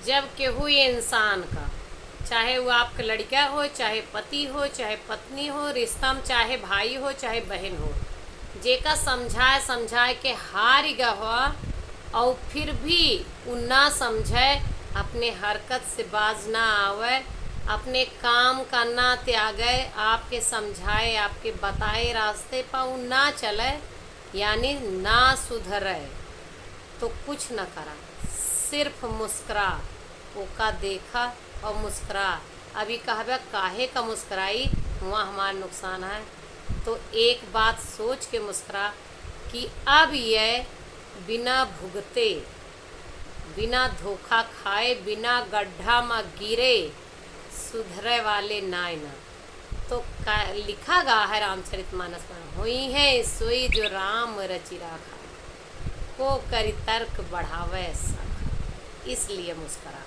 जब केहू ये इंसान का, चाहे वो आपका लड़का हो, चाहे पति हो, चाहे पत्नी हो, रिश्ता में चाहे भाई हो, चाहे बहन हो, जेका समझाए समझाए के हार गवा और फिर भी उ ना समझे, अपने हरकत से बाज ना आवे, अपने काम का ना त्यागे, आपके समझाए आपके बताए रास्ते पर उ ना चले, यानी ना सुधरे, तो कुछ न करा, सिर्फ मुस्करा, ओका देखा और मुस्करा। अभी कहबे काहे का मुस्कराई, वहाँ हमारा नुकसान है। तो एक बात सोच के मुस्करा कि अब ये बिना भुगते, बिना धोखा खाए, बिना गड्ढा में गिरे सुधरे वाले नाय ना। तो लिखा गा है रामचरितमानस में, हुई है सोई जो राम रचि राखा, को करी तर्क बढ़ावे सखा, इसलिए मुस्करा।